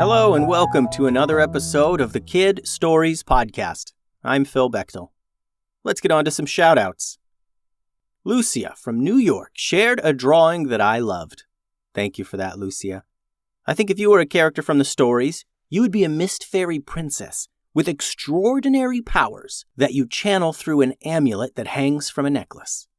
Hello and welcome to another episode of the Kid Stories Podcast. I'm Phil Bechtel. Let's get on to some shout-outs. Lucia from New York shared a drawing that I loved. Thank you for that, Lucia. I think if you were a character from the stories, you would be a mist fairy princess with extraordinary powers that you channel through an amulet that hangs from a necklace.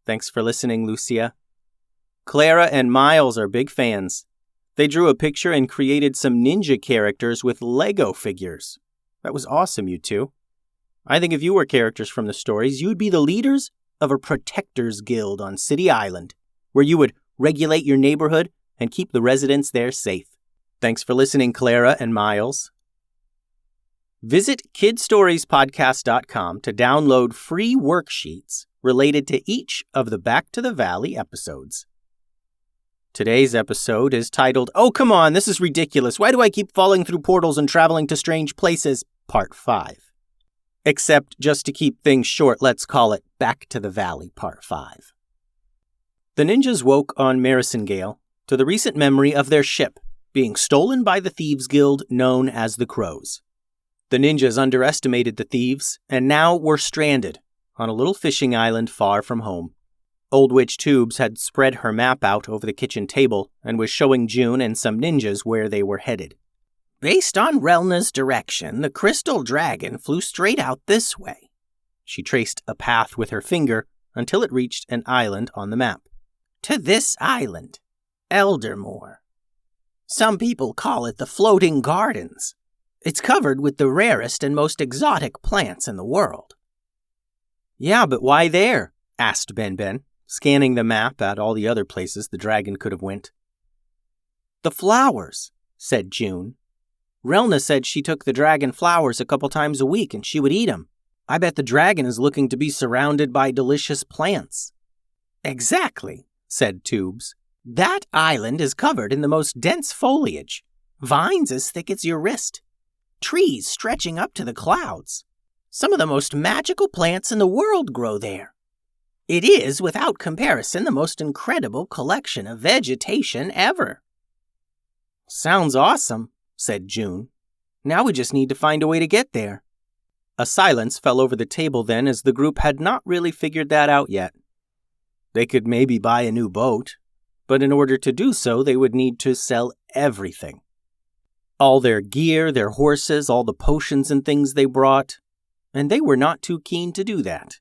Thanks for listening, Lucia. Clara and Miles are big fans. They drew a picture and created some ninja characters with Lego figures. That was awesome, you two. I think if you were characters from the stories, you would be the leaders of a protectors guild on City Island, where you would regulate your neighborhood and keep the residents there safe. Thanks for listening, Clara and Miles. Visit kidstoriespodcast.com to download free worksheets related to each of the Back to the Valley episodes. Today's episode is titled, "Oh, come on, this is ridiculous. Why do I keep falling through portals and traveling to strange places?" Part 5. Except just to keep things short, let's call it Back to the Valley Part 5. The ninjas woke on Marisengale to the recent memory of their ship being stolen by the thieves guild known as the Crows. The ninjas underestimated the thieves and now were stranded on a little fishing island far from home. Old Witch Tubes had spread her map out over the kitchen table and was showing June and some ninjas where they were headed. Based on Relna's direction, the crystal dragon flew straight out this way. She traced a path with her finger until it reached an island on the map. To this island, Eldermore. Some people call it the Floating Gardens. It's covered with the rarest and most exotic plants in the world. Yeah, but why there? Asked Ben, scanning the map at all the other places the dragon could have went. The flowers, said June. Relna said she took the dragon flowers a couple times a week and she would eat them. I bet the dragon is looking to be surrounded by delicious plants. Exactly, said Tubes. That island is covered in the most dense foliage. Vines as thick as your wrist. Trees stretching up to the clouds. Some of the most magical plants in the world grow there. It is, without comparison, the most incredible collection of vegetation ever. Sounds awesome, said June. Now we just need to find a way to get there. A silence fell over the table then, as the group had not really figured that out yet. They could maybe buy a new boat, but in order to do so, they would need to sell everything. All their gear, their horses, all the potions and things they brought, and they were not too keen to do that.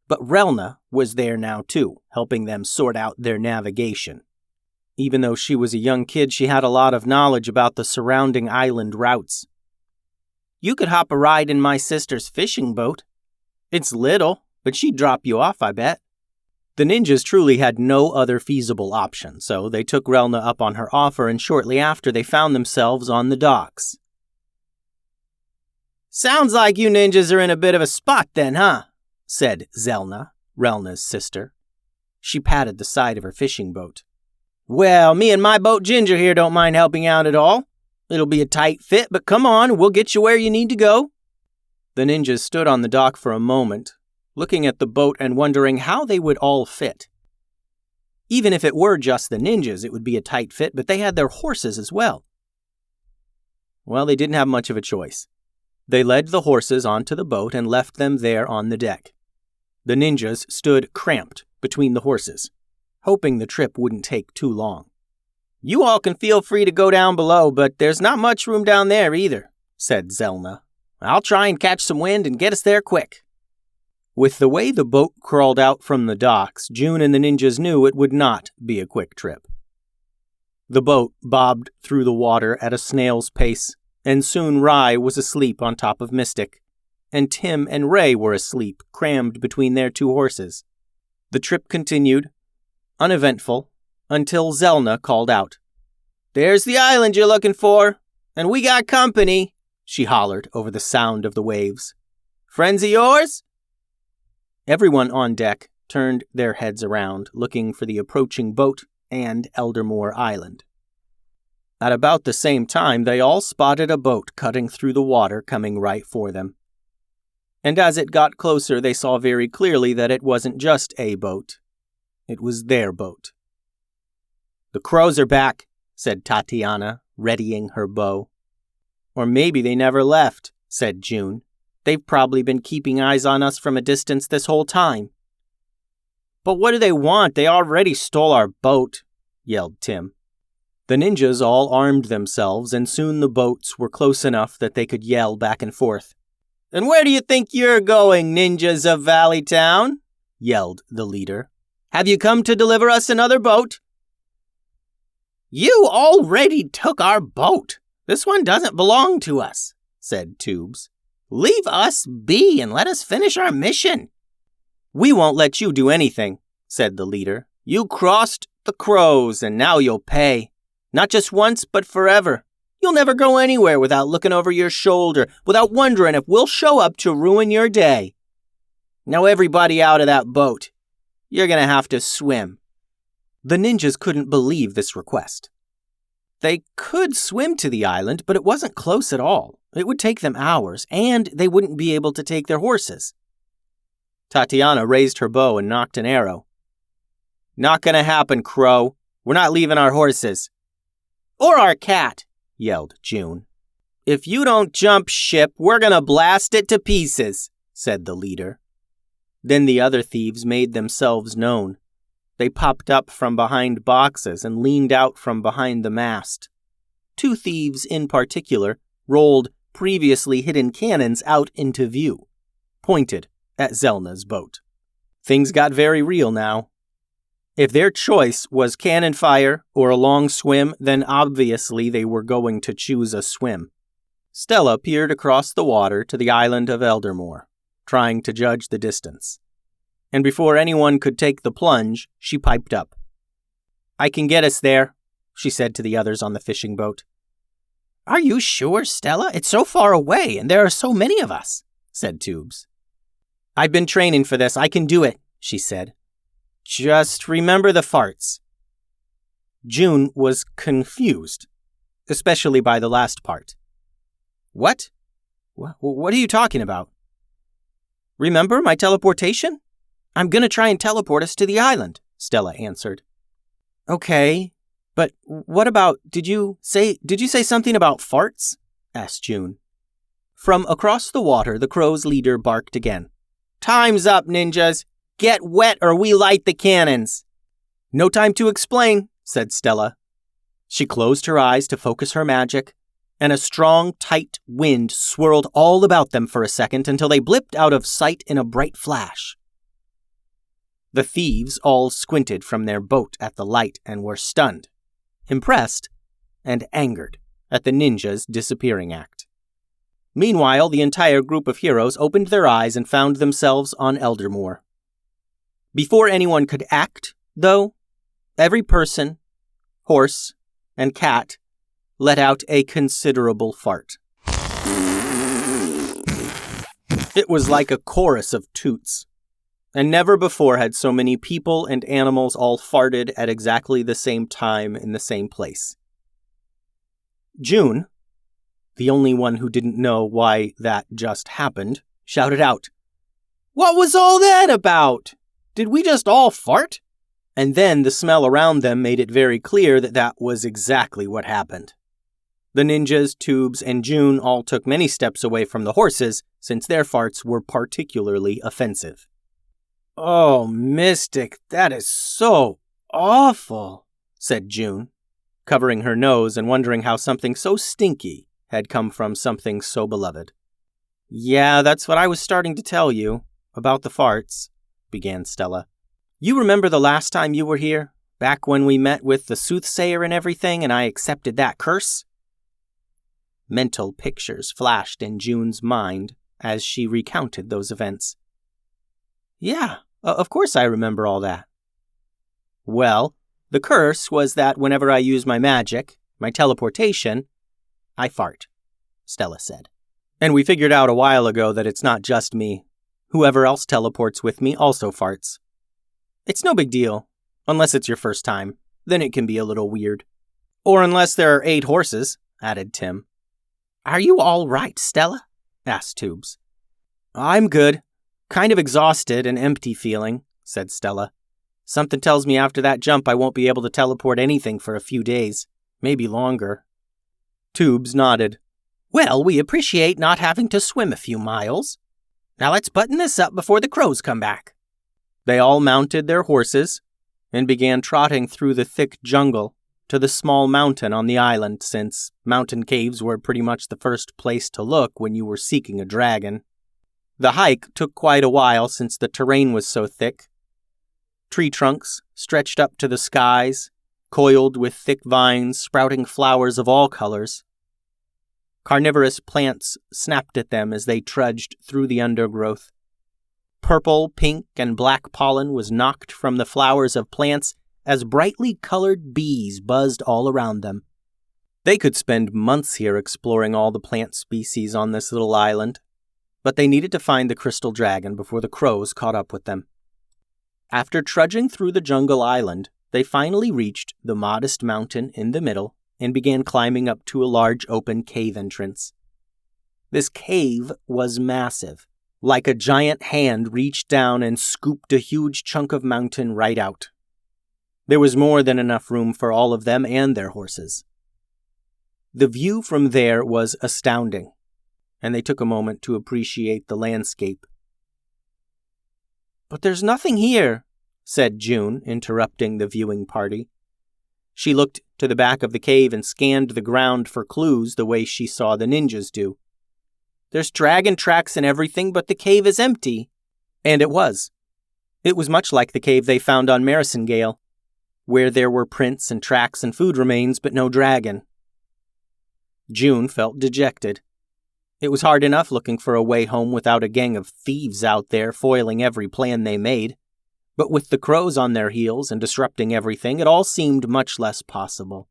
But Relna was there now too, helping them sort out their navigation. Even though she was a young kid, she had a lot of knowledge about the surrounding island routes. You could hop a ride in my sister's fishing boat. It's little, but she'd drop you off, I bet. The ninjas truly had no other feasible option, so they took Relna up on her offer, and shortly after they found themselves on the docks. Sounds like you ninjas are in a bit of a spot then, huh? Said Zelna, Relna's sister. She patted the side of her fishing boat. Well, me and my boat Ginger here don't mind helping out at all. It'll be a tight fit, but come on, we'll get you where you need to go. The ninjas stood on the dock for a moment, looking at the boat and wondering how they would all fit. Even if it were just the ninjas, it would be a tight fit, but they had their horses as well. Well, they didn't have much of a choice. They led the horses onto the boat and left them there on the deck. The ninjas stood cramped between the horses, hoping the trip wouldn't take too long. You all can feel free to go down below, but there's not much room down there either, said Zelna. I'll try and catch some wind and get us there quick. With the way the boat crawled out from the docks, June and the ninjas knew it would not be a quick trip. The boat bobbed through the water at a snail's pace, and soon Rye was asleep on top of Mystic, and Tim and Ray were asleep, crammed between their two horses. The trip continued, uneventful, until Zelna called out. There's the island you're looking for, and we got company, she hollered over the sound of the waves. Friends of yours? Everyone on deck turned their heads around, looking for the approaching boat and Eldermore Island. At about the same time, they all spotted a boat cutting through the water coming right for them. And as it got closer, they saw very clearly that it wasn't just a boat. It was their boat. The Crows are back, said Tatiana, readying her bow. Or maybe they never left, said June. They've probably been keeping eyes on us from a distance this whole time. But what do they want? They already stole our boat, yelled Tim. The ninjas all armed themselves, and soon the boats were close enough that they could yell back and forth. And where do you think you're going, ninjas of Valley Town? Yelled the leader. Have you come to deliver us another boat? You already took our boat. This one doesn't belong to us, said Tubes. Leave us be and let us finish our mission. We won't let you do anything, said the leader. You crossed the crows, and now you'll pay. Not just once, but forever. You'll never go anywhere without looking over your shoulder, without wondering if we'll show up to ruin your day. Now everybody out of that boat. You're going to have to swim. The ninjas couldn't believe this request. They could swim to the island, but it wasn't close at all. It would take them hours, and they wouldn't be able to take their horses. Tatiana raised her bow and nocked an arrow. Not gonna happen, Crow. We're not leaving our horses. Or our cat, yelled June. If you don't jump ship, we're gonna blast it to pieces, said the leader. Then the other thieves made themselves known. They popped up from behind boxes and leaned out from behind the mast. 2 thieves in particular rolled previously hidden cannons out into view, pointed at Zelna's boat. Things got very real now. If their choice was cannon fire or a long swim, then obviously they were going to choose a swim. Stella peered across the water to the island of Eldermore, trying to judge the distance. And before anyone could take the plunge, she piped up. I can get us there, she said to the others on the fishing boat. Are you sure, Stella? It's so far away, and there are so many of us, said Tubes. I've been training for this. I can do it, she said. Just remember the farts. June was confused, especially by the last part. What? What are you talking about? Remember my teleportation? I'm going to try and teleport us to the island, Stella answered. Okay, but what about, did you say something about farts? Asked June. From across the water, the crow's leader barked again. Time's up, ninjas. Get wet or we light the cannons. No time to explain, said Stella. She closed her eyes to focus her magic, and a strong, tight wind swirled all about them for a second until they blipped out of sight in a bright flash. The thieves all squinted from their boat at the light and were stunned, impressed, and angered at the ninjas' disappearing act. Meanwhile, the entire group of heroes opened their eyes and found themselves on Eldermore. Before anyone could act, though, every person, horse, and cat let out a considerable fart. It was like a chorus of toots, and never before had so many people and animals all farted at exactly the same time in the same place. June, the only one who didn't know why that just happened, shouted out, What was all that about? Did we just all fart? And then the smell around them made it very clear that that was exactly what happened. The ninjas, Tubes, and June all took many steps away from the horses, since their farts were particularly offensive. Oh, Mystic, that is so awful, said June, covering her nose and wondering how something so stinky had come from something so beloved. Yeah, that's what I was starting to tell you, about the farts, began Stella. You remember the last time you were here, back when we met with the soothsayer and everything, and I accepted that curse? Mental pictures flashed in June's mind as she recounted those events. Yeah, of course I remember all that. Well, the curse was that whenever I use my magic, my teleportation, I fart, Stella said. And we figured out a while ago that it's not just me. Whoever else teleports with me also farts. It's no big deal, unless it's your first time. Then it can be a little weird. Or unless there are 8 horses, added Tim. Are you all right, Stella? Asked Tubes. I'm good. Kind of exhausted and empty feeling, said Stella. Something tells me after that jump I won't be able to teleport anything for a few days. maybe longer. Tubes nodded. Well, we appreciate not having to swim a few miles. Now let's button this up before the crows come back. They all mounted their horses and began trotting through the thick jungle to the small mountain on the island, since mountain caves were pretty much the first place to look when you were seeking a dragon. The hike took quite a while since the terrain was so thick. Tree trunks stretched up to the skies, coiled with thick vines sprouting flowers of all colors. Carnivorous plants snapped at them as they trudged through the undergrowth. Purple, pink, and black pollen was knocked from the flowers of plants as brightly colored bees buzzed all around them. They could spend months here exploring all the plant species on this little island, but they needed to find the crystal dragon before the crows caught up with them. After trudging through the jungle island, they finally reached the modest mountain in the middle and began climbing up to a large open cave entrance. This cave was massive, like a giant hand reached down and scooped a huge chunk of mountain right out. There was more than enough room for all of them and their horses. The view from there was astounding, and they took a moment to appreciate the landscape. But there's nothing here, said June, interrupting the viewing party. She looked to the back of the cave and scanned the ground for clues the way she saw the ninjas do. There's dragon tracks and everything, but the cave is empty. And it was. It was much like the cave they found on Marysingale, where there were prints and tracks and food remains, but no dragon. June felt dejected. It was hard enough looking for a way home without a gang of thieves out there foiling every plan they made. But with the crows on their heels and disrupting everything, it all seemed much less possible.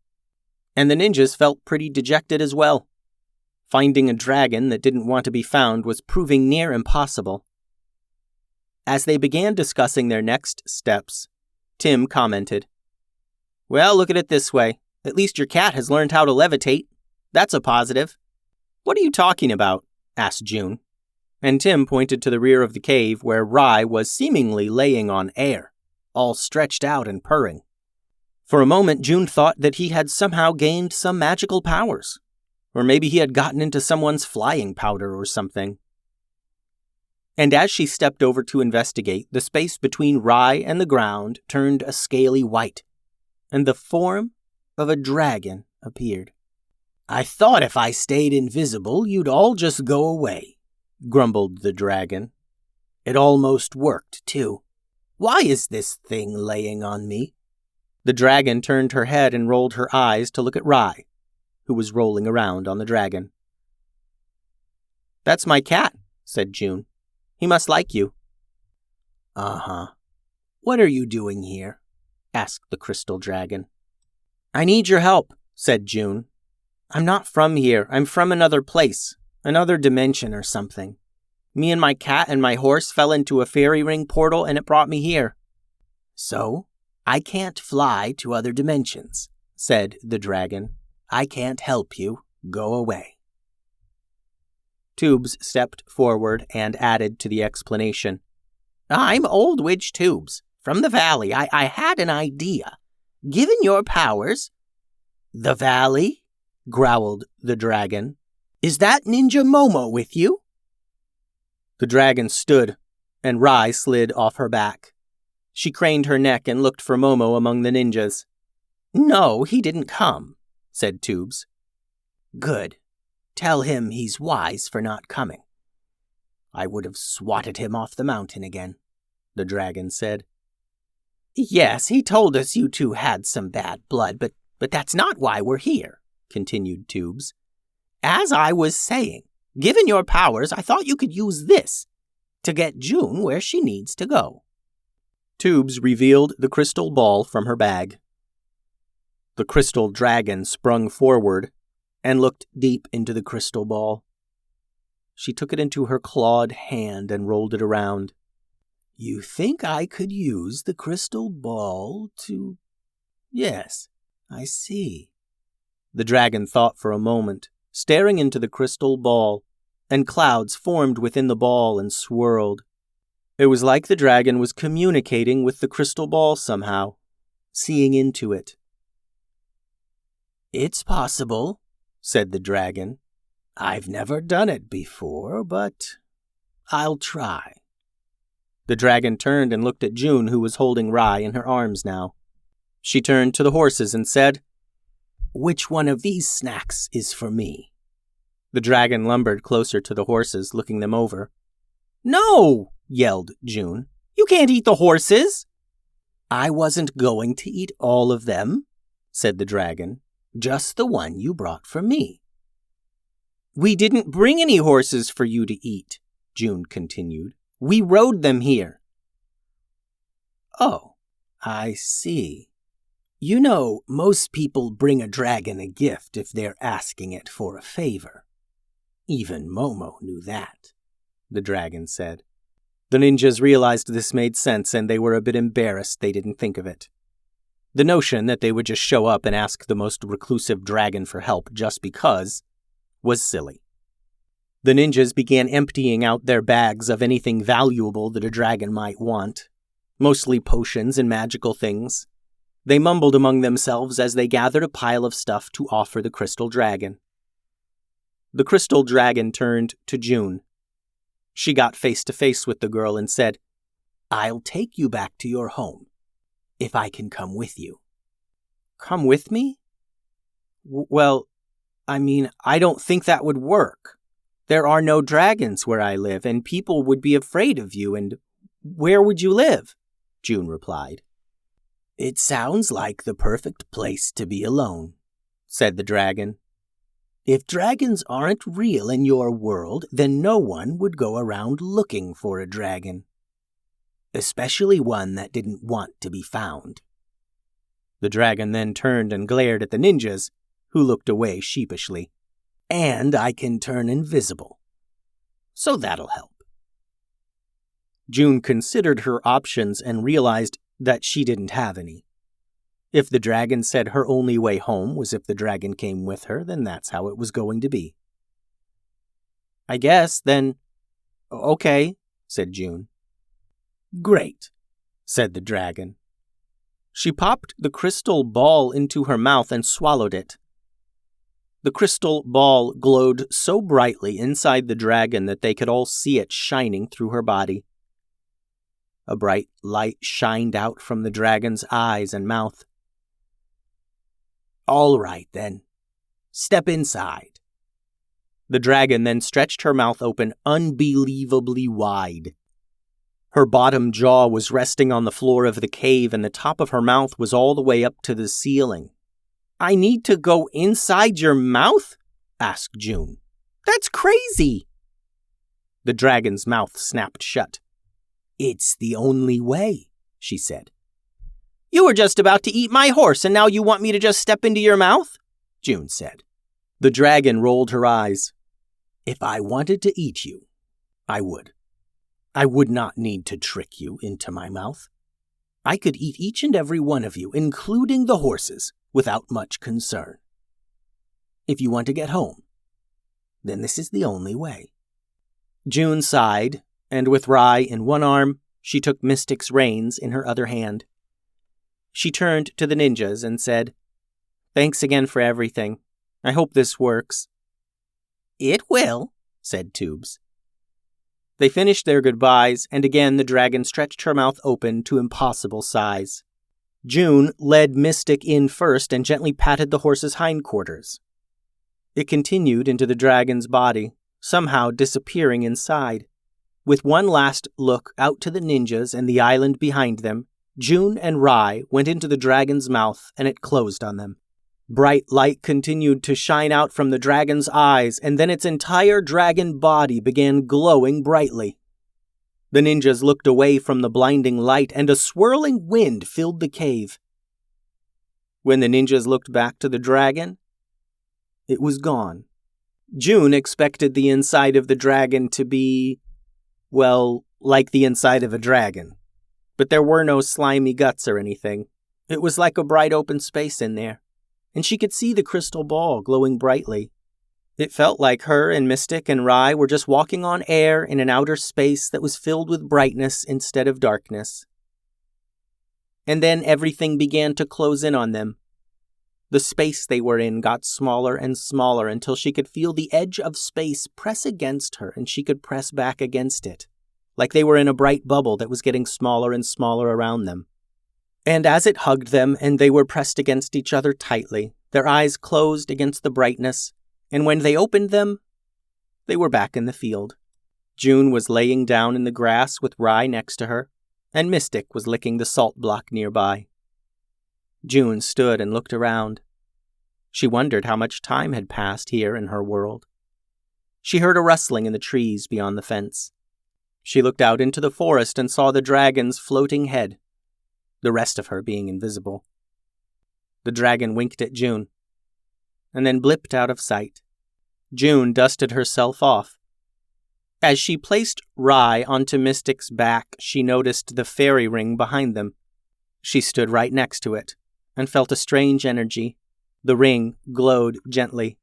And the ninjas felt pretty dejected as well. Finding a dragon that didn't want to be found was proving near impossible. As they began discussing their next steps, Tim commented, Well, look at it this way. At least your cat has learned how to levitate. That's a positive. What are you talking about? Asked June. And Tim pointed to the rear of the cave where Rye was seemingly laying on air, all stretched out and purring. For a moment, June thought that he had somehow gained some magical powers, or maybe he had gotten into someone's flying powder or something. And as she stepped over to investigate, the space between Rye and the ground turned a scaly white, and the form of a dragon appeared. I thought if I stayed invisible, you'd all just go away, grumbled the dragon. It almost worked, too. Why is this thing laying on me? The dragon turned her head and rolled her eyes to look at Rye, who was rolling around on the dragon. That's my cat, said June. He must like you. Uh-huh. What are you doing here? Asked the crystal dragon. I need your help, said June. I'm not from here. I'm from another place, another dimension or something. Me and my cat and my horse fell into a fairy ring portal and it brought me here. So, I can't fly to other dimensions, said the dragon. I can't help you. Go away. Tubes stepped forward and added to the explanation. I'm Old Witch Tubes, from the valley. I had an idea. Given your powers... The valley? Growled the dragon. Is that Ninja Momo with you? The dragon stood, and Rye slid off her back. She craned her neck and looked for Momo among the ninjas. No, he didn't come, said Tubes. Good. Tell him he's wise for not coming. I would have swatted him off the mountain again, the dragon said. Yes, he told us you two had some bad blood, but that's not why we're here, continued Tubes. As I was saying, given your powers, I thought you could use this to get June where she needs to go. Tubes revealed the crystal ball from her bag. The crystal dragon sprung forward and looked deep into the crystal ball. She took it into her clawed hand and rolled it around. You think I could use the crystal ball to... Yes, I see. The dragon thought for a moment, staring into the crystal ball, and clouds formed within the ball and swirled. It was like the dragon was communicating with the crystal ball somehow, seeing into it. "It's possible," said the dragon. "I've never done it before, but I'll try." The dragon turned and looked at June, who was holding Rye in her arms now. She turned to the horses and said, "Which one of these snacks is for me?" The dragon lumbered closer to the horses, looking them over. "No!" yelled June. "You can't eat the horses!" "I wasn't going to eat all of them," said the dragon. "Just the one you brought for me." "We didn't bring any horses for you to eat," June continued. "We rode them here." "Oh, I see. You know, most people bring a dragon a gift if they're asking it for a favor. Even Momo knew that," the dragon said. The ninjas realized this made sense, and they were a bit embarrassed they didn't think of it. The notion that they would just show up and ask the most reclusive dragon for help just because was silly. The ninjas began emptying out their bags of anything valuable that a dragon might want, mostly potions and magical things. They mumbled among themselves as they gathered a pile of stuff to offer the crystal dragon. The crystal dragon turned to June. She got face to face with the girl and said, "I'll take you back to your home, if I can come with you." "Come with me?" Well, I don't think that would work. There are no dragons where I live, and people would be afraid of you, and where would you live?" June replied. "It sounds like the perfect place to be alone," said the dragon. "If dragons aren't real in your world, then no one would go around looking for a dragon, especially one that didn't want to be found." The dragon then turned and glared at the ninjas, who looked away sheepishly. "And I can turn invisible, so that'll help." June considered her options and realized that she didn't have any. If the dragon said her only way home was if the dragon came with her, then that's how it was going to be. "I guess, then, okay," said June. "Great," said the dragon. She popped the crystal ball into her mouth and swallowed it. The crystal ball glowed so brightly inside the dragon that they could all see it shining through her body. A bright light shined out from the dragon's eyes and mouth. "All right, then. Step inside." The dragon then stretched her mouth open unbelievably wide. Her bottom jaw was resting on the floor of the cave, and the top of her mouth was all the way up to the ceiling. "I need to go inside your mouth?" asked June. "That's crazy." The dragon's mouth snapped shut. "It's the only way," she said. "You were just about to eat my horse, and now you want me to just step into your mouth?" June said. The dragon rolled her eyes. "If I wanted to eat you, I would. I would not need to trick you into my mouth. I could eat each and every one of you, including the horses, without much concern. If you want to get home, then this is the only way." June sighed, and with Rye in one arm, she took Mystic's reins in her other hand. She turned to the ninjas and said, "Thanks again for everything. I hope this works." "It will," said Tubes. They finished their goodbyes, and again the dragon stretched her mouth open to impossible size. June led Mystic in first and gently patted the horse's hindquarters. It continued into the dragon's body, somehow disappearing inside. With one last look out to the ninjas and the island behind them, June and Rye went into the dragon's mouth, and it closed on them. Bright light continued to shine out from the dragon's eyes, and then its entire dragon body began glowing brightly. The ninjas looked away from the blinding light, and a swirling wind filled the cave. When the ninjas looked back to the dragon, it was gone. June expected the inside of the dragon to be, well, like the inside of a dragon. But there were no slimy guts or anything. It was like a bright open space in there, and she could see the crystal ball glowing brightly. It felt like her and Mystic and Rye were just walking on air in an outer space that was filled with brightness instead of darkness. And then everything began to close in on them. The space they were in got smaller and smaller until she could feel the edge of space press against her and she could press back against it, like they were in a bright bubble that was getting smaller and smaller around them. And as it hugged them and they were pressed against each other tightly, their eyes closed against the brightness, and when they opened them, they were back in the field. June was laying down in the grass with Rye next to her, and Mystic was licking the salt block nearby. June stood and looked around. She wondered how much time had passed here in her world. She heard a rustling in the trees beyond the fence. She looked out into the forest and saw the dragon's floating head, the rest of her being invisible. The dragon winked at June, and then blipped out of sight. June dusted herself off. As she placed Rye onto Mystic's back, she noticed the fairy ring behind them. She stood right next to it and felt a strange energy. The ring glowed gently.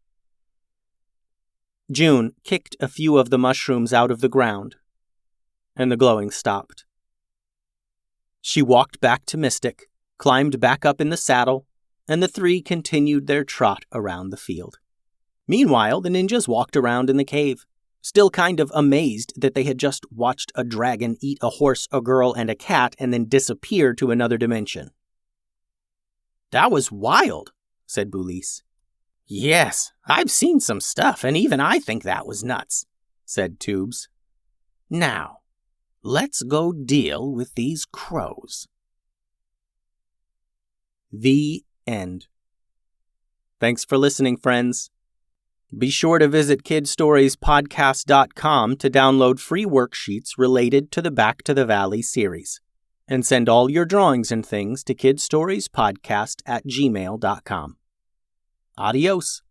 June kicked a few of the mushrooms out of the ground, and the glowing stopped. She walked back to Mystic, climbed back up in the saddle, and the three continued their trot around the field. Meanwhile, the ninjas walked around in the cave, still kind of amazed that they had just watched a dragon eat a horse, a girl, and a cat and then disappear to another dimension. "That was wild," said Boulise. "Yes, I've seen some stuff, and even I think that was nuts," said Tubes. "Now, let's go deal with these crows." The end. Thanks for listening, friends. Be sure to visit kidstoriespodcast.com to download free worksheets related to the Back to the Valley series. And send all your drawings and things to kidstoriespodcast@gmail.com. Adios.